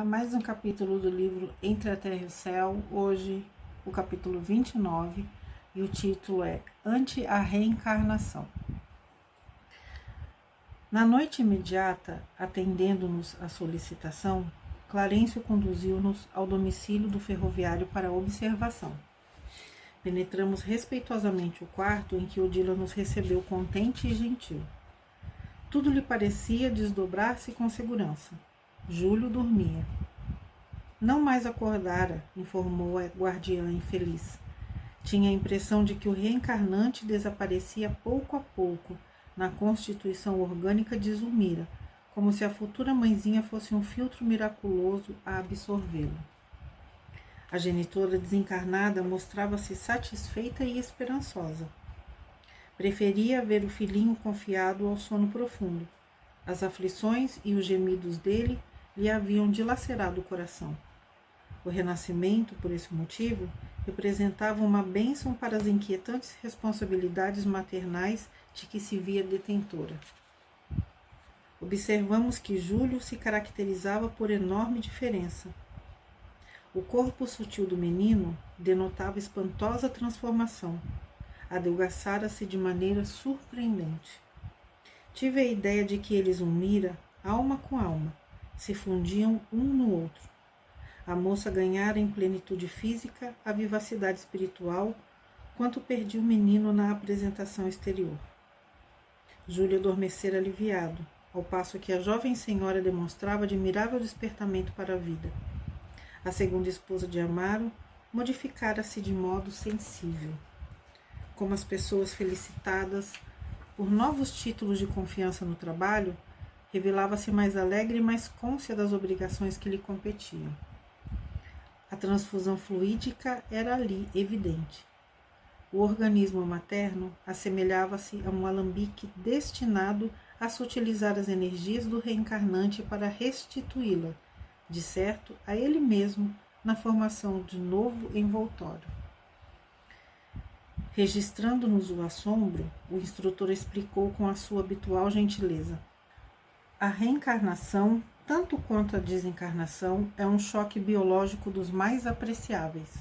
a mais um capítulo do livro Entre a Terra e o Céu, hoje o capítulo 29, e o título é Ante a Reencarnação. Na noite imediata, atendendo-nos à solicitação, Clarencio conduziu-nos ao domicílio do ferroviário para observação. Penetramos respeitosamente o quarto em que Odila nos recebeu contente e gentil. Tudo lhe parecia desdobrar-se com segurança. Júlio dormia. Não mais acordara, informou a guardiã infeliz. Tinha a impressão de que o reencarnante desaparecia pouco a pouco na constituição orgânica de Zulmira, como se a futura mãezinha fosse um filtro miraculoso a absorvê-lo. A genitora desencarnada mostrava-se satisfeita e esperançosa. Preferia ver o filhinho confiado ao sono profundo. As aflições e os gemidos dele lhe haviam dilacerado o coração. O renascimento, por esse motivo, representava uma bênção para as inquietantes responsabilidades maternais de que se via detentora. Observamos que Júlio se caracterizava por enorme diferença. O corpo sutil do menino denotava espantosa transformação. Adelgaçara-se de maneira surpreendente. Tive a ideia de que eles unira, alma com alma, se fundiam um no outro. A moça ganhara em plenitude física a vivacidade espiritual, quanto perdia o menino na apresentação exterior. Júlio adormecera aliviado, ao passo que a jovem senhora demonstrava admirável despertamento para a vida. A segunda esposa de Amaro modificara-se de modo sensível. Como as pessoas felicitadas por novos títulos de confiança no trabalho, revelava-se mais alegre e mais cônscia das obrigações que lhe competiam. A transfusão fluídica era ali evidente. O organismo materno assemelhava-se a um alambique destinado a sutilizar as energias do reencarnante para restituí-la, de certo, a ele mesmo, na formação de novo envoltório. Registrando-nos o assombro, o instrutor explicou com a sua habitual gentileza. A reencarnação, tanto quanto a desencarnação, é um choque biológico dos mais apreciáveis.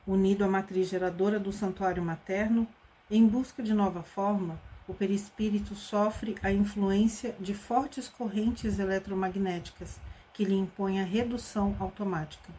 Unido à matriz geradora do santuário materno, em busca de nova forma, o perispírito sofre a influência de fortes correntes eletromagnéticas que lhe impõem a redução automática.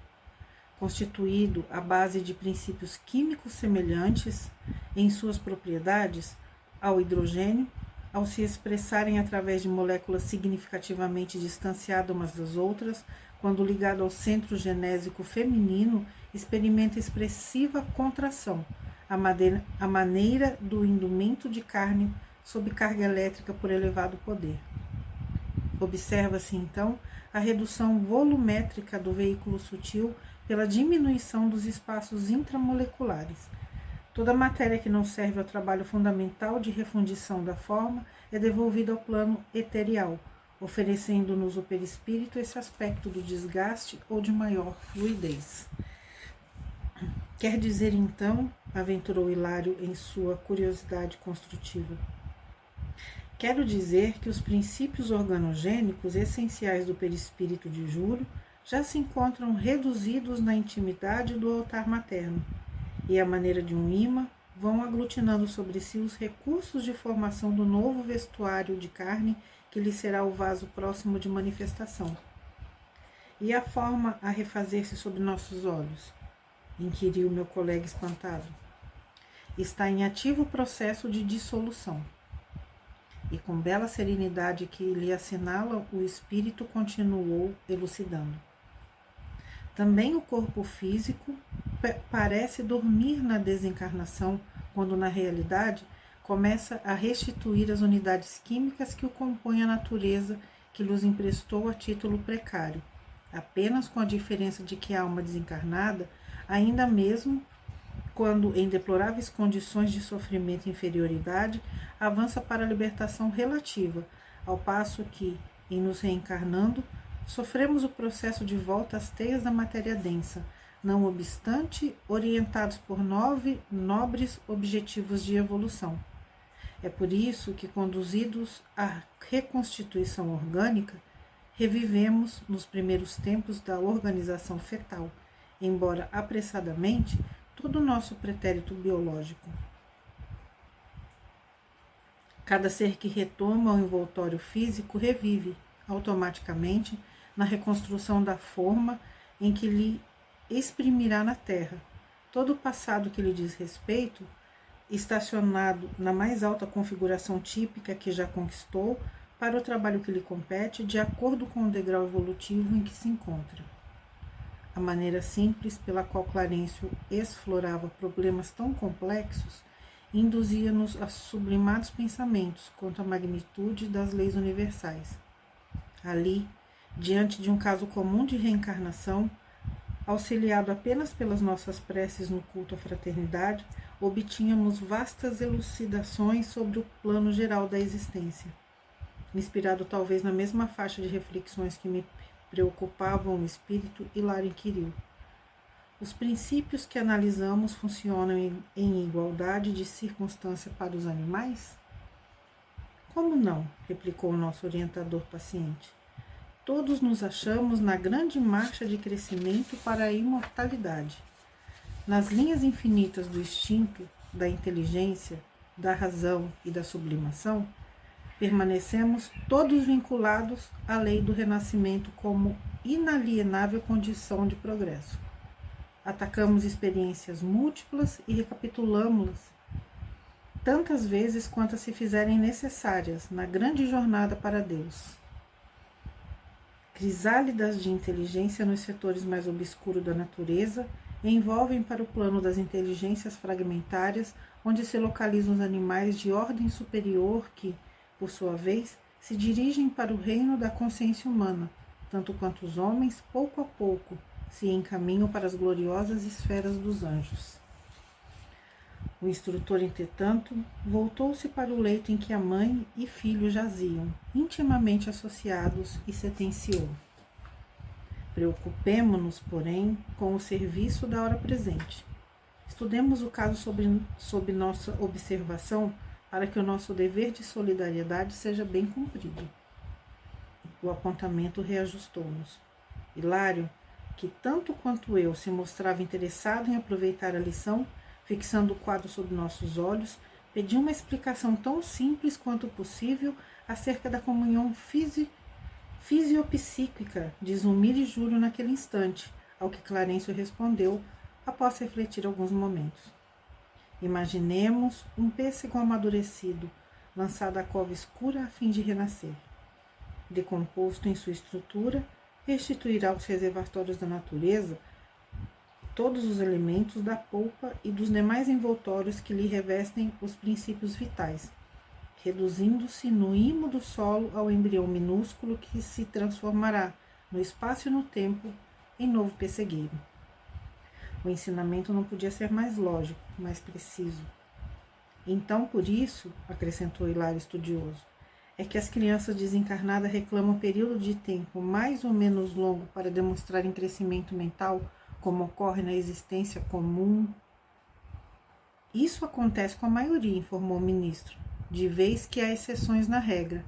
Constituído à base de princípios químicos semelhantes em suas propriedades ao hidrogênio, ao se expressarem através de moléculas significativamente distanciadas umas das outras, quando ligado ao centro genésico feminino, experimenta expressiva contração, à maneira do indumento de carne sob carga elétrica por elevado poder. Observa-se, então, a redução volumétrica do veículo sutil pela diminuição dos espaços intramoleculares. Toda matéria que não serve ao trabalho fundamental de refundição da forma é devolvida ao plano eterial, oferecendo-nos o perispírito esse aspecto do desgaste ou de maior fluidez. Quer dizer, então, aventurou Hilário em sua curiosidade construtiva, quero dizer que os princípios organogênicos essenciais do perispírito de Júlio já se encontram reduzidos na intimidade do altar materno, e à maneira de um imã vão aglutinando sobre si os recursos de formação do novo vestuário de carne que lhe será o vaso próximo de manifestação. E a forma a refazer-se sob nossos olhos? Inquiriu meu colega espantado. Está em ativo processo de dissolução. E com bela serenidade que lhe assinala, o espírito continuou elucidando. Também o corpo físico parece dormir na desencarnação, quando na realidade começa a restituir as unidades químicas que o compõem a natureza que lhes emprestou a título precário, apenas com a diferença de que a alma desencarnada, ainda mesmo quando em deploráveis condições de sofrimento e inferioridade, avança para a libertação relativa, ao passo que, em nos reencarnando, sofremos o processo de volta às teias da matéria densa, não obstante orientados por nobres objetivos de evolução. É por isso que, conduzidos à reconstituição orgânica, revivemos nos primeiros tempos da organização fetal, embora apressadamente, todo o nosso pretérito biológico. Cada ser que retoma o envoltório físico revive, automaticamente, na reconstrução da forma em que lhe exprimirá na Terra. Todo o passado que lhe diz respeito, estacionado na mais alta configuração típica que já conquistou, para o trabalho que lhe compete, de acordo com o degrau evolutivo em que se encontra. A maneira simples pela qual Clarencio explorava problemas tão complexos induzia-nos a sublimados pensamentos quanto à magnitude das leis universais. Ali, diante de um caso comum de reencarnação, auxiliado apenas pelas nossas preces no culto à fraternidade, obtínhamos vastas elucidações sobre o plano geral da existência. Inspirado talvez na mesma faixa de reflexões que me preocupavam o espírito, Hilário inquiriu: os princípios que analisamos funcionam em igualdade de circunstância para os animais? Como não? Replicou o nosso orientador paciente. Todos nos achamos na grande marcha de crescimento para a imortalidade. Nas linhas infinitas do instinto, da inteligência, da razão e da sublimação, permanecemos todos vinculados à lei do renascimento como inalienável condição de progresso. Atacamos experiências múltiplas e recapitulamos-las tantas vezes quantas se fizerem necessárias na grande jornada para Deus. Crisálidas de inteligência nos setores mais obscuros da natureza envolvem para o plano das inteligências fragmentárias, onde se localizam os animais de ordem superior que, por sua vez, se dirigem para o reino da consciência humana, tanto quanto os homens, pouco a pouco, se encaminham para as gloriosas esferas dos anjos. O instrutor, entretanto, voltou-se para o leito em que a mãe e filho jaziam, intimamente associados, e sentenciou: preocupemo-nos, porém, com o serviço da hora presente. Estudemos o caso sob nossa observação, para que o nosso dever de solidariedade seja bem cumprido. O apontamento reajustou-nos. Hilário, que tanto quanto eu se mostrava interessado em aproveitar a lição, fixando o quadro sob nossos olhos, pediu uma explicação tão simples quanto possível acerca da comunhão fisiopsíquica de Zumir e Júlio naquele instante, ao que Clarencio respondeu, após refletir alguns momentos. Imaginemos um pêssego amadurecido, lançado à cova escura a fim de renascer. Decomposto em sua estrutura, restituirá aos reservatórios da natureza todos os elementos da polpa e dos demais envoltórios que lhe revestem os princípios vitais, reduzindo-se no imo do solo ao embrião minúsculo que se transformará, no espaço e no tempo, em novo pessegueiro. O ensinamento não podia ser mais lógico, mais preciso. Então, por isso, acrescentou Hilário estudioso, é que as crianças desencarnadas reclamam um período de tempo mais ou menos longo para demonstrarem crescimento mental, como ocorre na existência comum. Isso acontece com a maioria, informou o ministro, de vez que há exceções na regra.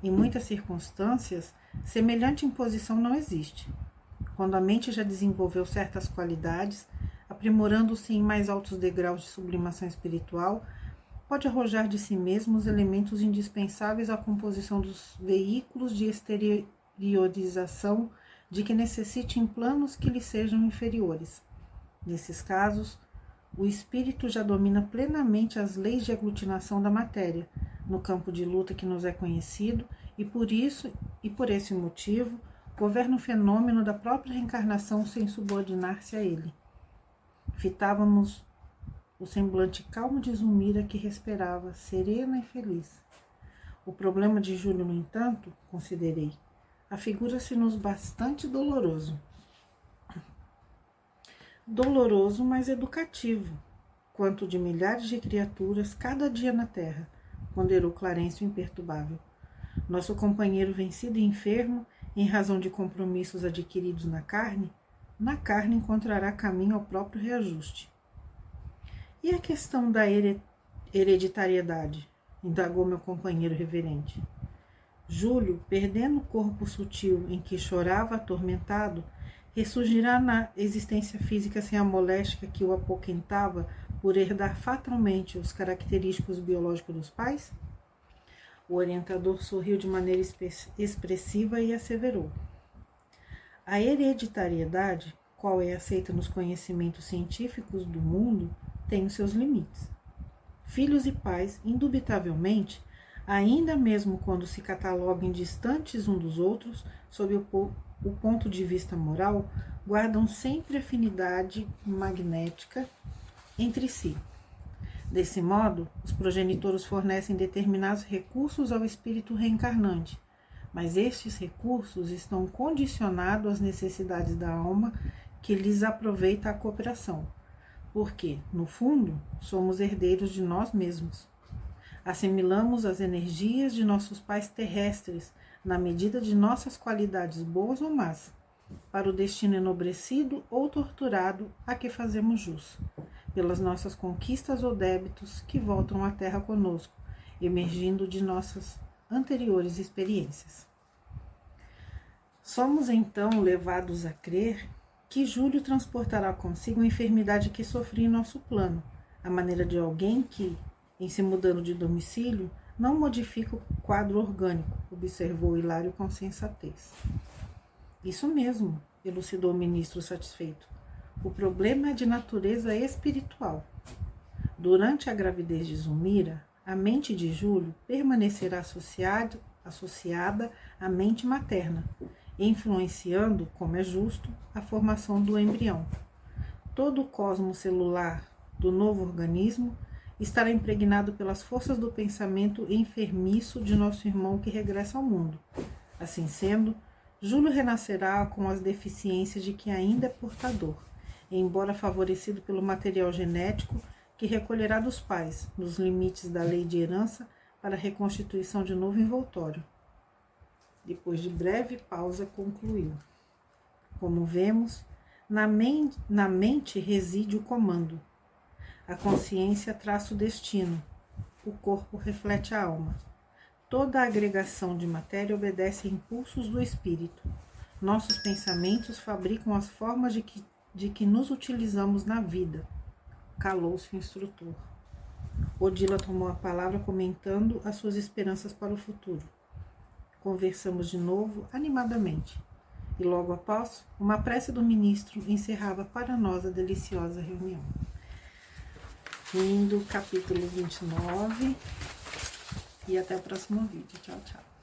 Em muitas circunstâncias, semelhante imposição não existe. Quando a mente já desenvolveu certas qualidades, aprimorando-se em mais altos degraus de sublimação espiritual, pode arrojar de si mesmo os elementos indispensáveis à composição dos veículos de exteriorização de que necessite em planos que lhe sejam inferiores. Nesses casos, o espírito já domina plenamente as leis de aglutinação da matéria, no campo de luta que nos é conhecido, e por isso, e por esse motivo, governa o fenômeno da própria reencarnação sem subordinar-se a ele. Fitávamos o semblante calmo de Zulmira, que respirava, serena e feliz. O problema de Júlio, no entanto, considerei, afigura-se-nos bastante doloroso. Doloroso, mas educativo, quanto de milhares de criaturas cada dia na terra, ponderou Clarencio imperturbável. Nosso companheiro vencido e enfermo, em razão de compromissos adquiridos na carne encontrará caminho ao próprio reajuste. E a questão da hereditariedade? Indagou meu companheiro reverente. Júlio, perdendo o corpo sutil em que chorava atormentado, ressurgirá na existência física sem a moléstia que o apoquentava por herdar fatalmente os característicos biológicos dos pais? O orientador sorriu de maneira expressiva e asseverou: a hereditariedade, qual é aceita nos conhecimentos científicos do mundo, tem os seus limites. Filhos e pais, indubitavelmente, ainda mesmo quando se catalogam distantes um dos outros, sob o ponto de vista moral, guardam sempre afinidade magnética entre si. Desse modo, os progenitores fornecem determinados recursos ao espírito reencarnante, mas estes recursos estão condicionados às necessidades da alma que lhes aproveita a cooperação, porque, no fundo, somos herdeiros de nós mesmos. Assimilamos as energias de nossos pais terrestres na medida de nossas qualidades boas ou más, para o destino enobrecido ou torturado a que fazemos jus, pelas nossas conquistas ou débitos que voltam à terra conosco, emergindo de nossas anteriores experiências. Somos então levados a crer que Júlio transportará consigo a enfermidade que sofri em nosso plano, à maneira de alguém que, em se mudando de domicílio, não modifica o quadro orgânico, observou Hilário com sensatez. Isso mesmo, elucidou o ministro satisfeito. O problema é de natureza espiritual. Durante a gravidez de Zulmira, a mente de Júlio permanecerá associada à mente materna, influenciando, como é justo, a formação do embrião. Todo o cosmos celular do novo organismo estará impregnado pelas forças do pensamento enfermiço de nosso irmão que regressa ao mundo. Assim sendo, Júlio renascerá com as deficiências de que ainda é portador, embora favorecido pelo material genético que recolherá dos pais, nos limites da lei de herança, para a reconstituição de novo envoltório. Depois de breve pausa, concluiu: como vemos, na mente reside o comando. A consciência traça o destino, o corpo reflete a alma. Toda a agregação de matéria obedece a impulsos do espírito. Nossos pensamentos fabricam as formas de que nos utilizamos na vida. Calou-se o instrutor. Odila tomou a palavra comentando as suas esperanças para o futuro. Conversamos de novo animadamente. E logo após, uma prece do ministro encerrava para nós a deliciosa reunião. Fim do capítulo 29 e até o próximo vídeo. Tchau, tchau.